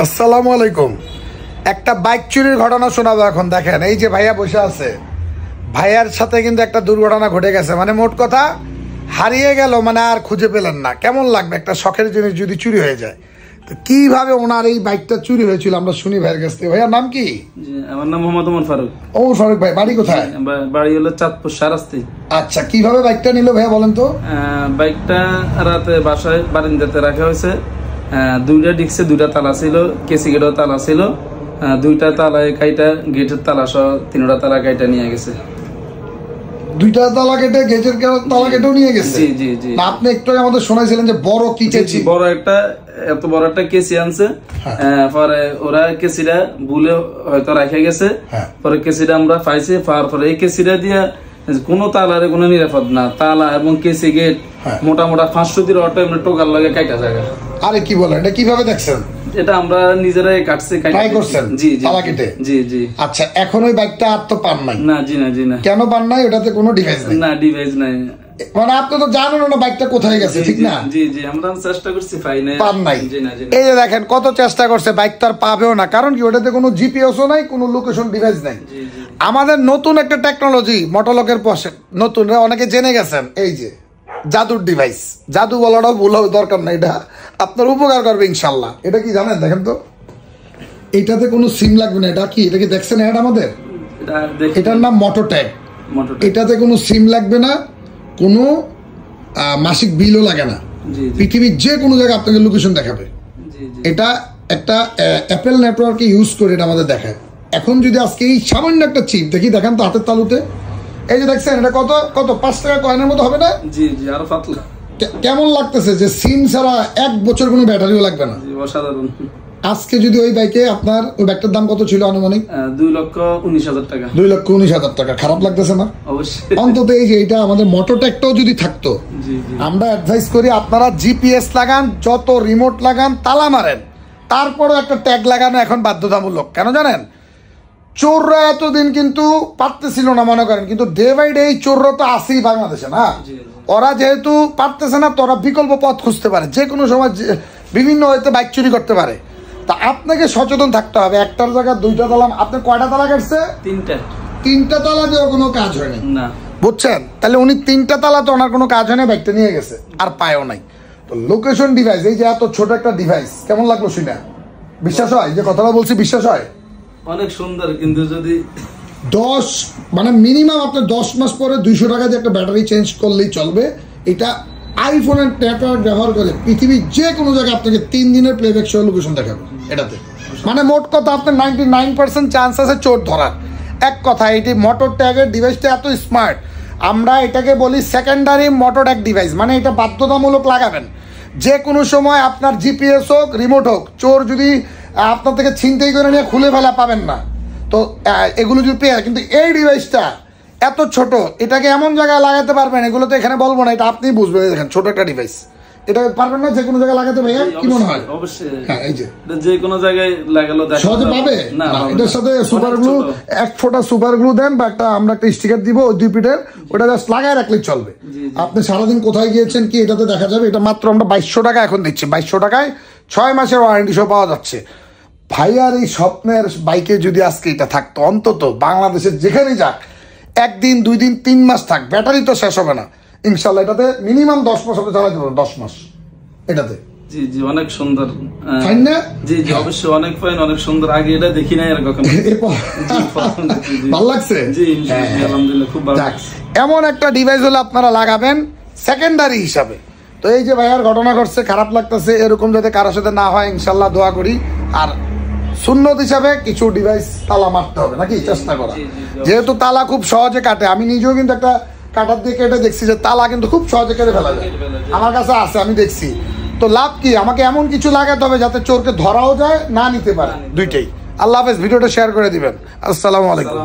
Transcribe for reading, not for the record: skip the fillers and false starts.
আসসালামু আলাইকুম। একটা বাইক চুরির ঘটনা শোনাবো এখন। দেখেন, এই যে ভাইয়া বসে আছে, ভাইয়ার সাথে কিন্তু একটা দুর্ঘটনা ঘটে গেছে। মানে মোট কথা হারিয়ে গেল, মানে আর খুঁজে পেলেন না। কেমন লাগবে একটা শখের জিনিস যদি চুরি হয়ে যায়? তো কিভাবে ওনার এই বাইকটা চুরি হয়েছিল আমরা শুনি ভাইয়ের কাছ থেকে। ভাইয়ার নাম কি? আমার নাম মোহাম্মদ ওমর ফারুক। ওমর ফারুক ভাই, বাড়ি কোথায়? বাড়ি হলো চাঁদপুর শাহরাস্তি। আচ্ছা, কিভাবে বাইকটা নিল ভাইয়া বলেন তো? বাইকটা রাতে বাসায় বারিন্দাতে রাখা হয়েছে। দুইটা ডিস্কে দুইটা তালা ছিল, কেসি গেটও তালা ছিল। দুইটা তালায় কাইটা, গেটের তালা সহ তিনটা তালা কাইটা নিয়ে গেছে। দুইটা তালা কেটে গেটের তালা কেটেও নিয়ে গেছে? জি জি জি। আপনি একটু আমাদের শোনাইছিলেন যে বড় কি কেসি, বড় একটা, এত বড় একটা কেসি আনছে। পরে ওরা কেসিটা ভুলে হয়তো রেখে গেছে। পরে কেসিটা আমরা পাইছি, পাওয়ার পরে এই কেসিটা দিয়ে কোনো তালারে কোনো নিরাপদ না, তালা এবং কেসি গেট মোটা মোটা 500 অটো এমনি টোকার লাগে কাটা জায়গা। আরে কি বলেন, এটা কিভাবে দেখছেন? এটা আমরা নিজেরাই কাটছি, ট্রাই করছেন? জি জি, তালা কেটে। জি জি। আচ্ছা, এখন ওই বাইকটা আর তো পান নাই? না, জি না, জি না। কেন পান নাই? ওটাতে কোনো ডিভাইস নাই? না, ডিভাইস নাই। মানে আপনি তো জানেন না বাইকটা কোথায় গেছে, ঠিক না? জি জি, আমরা চেষ্টা করছি, পাই নাই, পান নাই। জি না, জি না। এই যে দেখেন কত চেষ্টা করছে, বাইক তো আর পাবেও না। কারণ কি, ওটাতে কোনো জিপিএসও নাই, কোনো লোকেশন ডিভাইস নাই। আমাদের নতুন একটা টেকনোলজি মোটরলকের পাশে নতুন, অনেকে জেনে গেছেন, এই যে জাদুর ডিভাইস। জাদু বলাটাও ভুল দরকার নাই, এটা আপনার উপকার করবে ইনশাল্লাহ। এটা কি জানেন? দেখেন তো, এইটাতে কোনো সিম লাগবে না। এটা কি, এটা কি দেখছেন? এটা আমাদের এটার নাম মোটর ট্যাগ। এটাতে কোনো সিম লাগবে না, কোনো মাসিক বিলও লাগে না। পৃথিবীর যে কোনো জায়গায় আপনাকে লোকেশন দেখাবে। এটা একটা অ্যাপেল নেটওয়ার্কে ইউজ করে এটা আমাদের দেখায়। এখন যদি আজকে এই সামান্য একটা চিপ দেখি, দেখান তো হাতের তালুতে, এই যে দেখছেন, এটা কত কত 5 টাকা কয়েনের মতো হবে না? জি জি, আরো পাতলা। কেমন লাগতেছে যে সিম ছাড়া 1 বছর কোনো ব্যাটারিও লাগবে না। অসাধারণ। আজকে যদি ওই বাইকে আপনার ওই বাইকটার দাম কত ছিল আনুমানিক? 2,19,000 টাকা। 2,19,000 টাকা। খারাপ লাগতেছে না? অবশ্যই। অন্তত এই যে এটা আমাদের মোটর ট্যাগটাও যদি থাকতো, আমরা অ্যাডভাইস করি আপনারা জিপিএস লাগান, যত রিমোট লাগান, তালা মারেন, তারপরও একটা ট্যাগ লাগানো এখন বাধ্যতামূলক। কেন জানেন? চোররা এতদিন কিন্তু পারতেছিল না মনে করেন, কিন্তু ডে বাই ডে এই চোররা তো আসেই বাংলাদেশে না। ওরা যেহেতু পারতেছে না, তো ওরা বিকল্প পথ খুঁজতে পারে, যে কোনো সময় বিভিন্ন হয়তো বাইক চুরি করতে পারে। তা আপনাকে সচেতন থাকতে হবে। একটার জায়গায় 2টা তালা, আপনি কয়টা তালা কাটছে? 3টা তালা দিয়ে কোনো কাজ হয়নি, বুঝছেন? তাহলে উনি 3টা তালা তো ওনার কোনো কাজ হয়নি, বাইকটা নিয়ে গেছে, আর পায়ও নাই। তো লোকেশন ডিভাইস, এই যে এত ছোট একটা ডিভাইস, কেমন লাগলো শুনে? বিশ্বাস হয় যে কথাটা বলছি? বিশ্বাস হয়? অনেক সুন্দর। কিন্তু যদি 10 মানে মিনিমাম আপনার 10 মাস পরে 200 টাকা দিয়ে একটা ব্যাটারি চেঞ্জ করলেই চলবে। এটা আইফোনের নেটওয়ার্ক ব্যবহার করে পৃথিবীর যে কোনো জায়গায় আপনাকে 3 দিনের প্লেব্যাক সহ লোকেশন দেখাবে এটাতে। মানে মোট কথা আপনার 99% চান্স আছে চোর ধরার। এক কথা, এটি মোটর ট্যাগের ডিভাইসটা এত স্মার্ট, আমরা এটাকে বলি সেকেন্ডারি মোটর ট্যাগ ডিভাইস। মানে এটা বাধ্যতামূলক লাগাবেন। যে কোনো সময় আপনার জিপিএস হোক, রিমোট হোক, চোর যদি আপনার থেকে ছিনতাই করে নিয়ে খুলে ফেলা পাবেন না। তো এগুলো যদি পেয়ে, কিন্তু এই ডিভাইসটা এত ছোট, এটাকে এমন জায়গায় লাগাতে পারবেন, এগুলো তো এখানে বলবো না, এটা আপনি বুঝবেন। দেখেন ছোট একটা ডিভাইস, এটা পারবেন না যে কোনো জায়গায় লাগাতে? ভাইয়া কি মনে হয়? অবশ্যই। হ্যাঁ, এই যে কোনো জায়গায় লাগালো সহজে পাবে না। এটার সাথে সুপার গ্লু, 1 ফোঁটা সুপার গ্লু দেন, বা আমরা একটা স্টিকার দিব ওই 2 ফিটের, ওটা জাস্ট লাগায় রাখলেই চলবে। আপনি সারাদিন কোথায় গিয়েছেন কি এটাতে দেখা যাবে। এটা মাত্র আমরা 2200 টাকা এখন দিচ্ছি। 2200 টাকায় 6 মাসের ওয়ারেন্টি সহ পাওয়া যাচ্ছে। ভাইয়ার এই স্বপ্নের বাইকে যদি আজকে এটা থাকতো, অন্তত বাংলাদেশের যেখানেই যাক, 1 দিন 2 দিন 3 মাস থাক, ব্যাটারি তো শেষ হবে না ইনশাল্লাহ। এটাতে মিনিমাম 10 মাস আপনি চালাতে পারবেন। 10 মাস এটাতে। জি জি, অনেক সুন্দর। ফাইন না? জি জি, অবশ্যই অনেক ফাইন, অনেক সুন্দর। আগে এটা দেখি নাই আর কখনো। ভালো লাগছে? জি আলহামদুলিল্লাহ, খুব ভালো। এমন একটা ডিভাইস হলে আপনারা লাগাবেন সেকেন্ডারি হিসাবে। তো এই যে ভাইয়ার ঘটনা ঘটছে, খারাপ লাগতেছে, এরকম যাতে কারোর সাথে না হয় ইনশাল্লাহ দোয়া করি। আর সুন্নত হিসাবে কিছু ডিভাইস তালা মারতে হবে নাকি, চেষ্টা করা। যেহেতু তালা খুব সহজে কাটে, আমি নিজেও কিন্তু একটা কাটার দিয়ে কেটে দেখছি যে তালা কিন্তু খুব সহজে কেটে ফেলা যায়। আমার কাছে আছে, আমি দেখছি। তো লাভ কি, আমাকে এমন কিছু লাগাতে হবে যাতে চোরকে ধরাও যায়, না নিতে পারে, দুইটাই। আল্লাহ হাফেজ। ভিডিওটা শেয়ার করে দিবেন। আসসালামু আলাইকুম।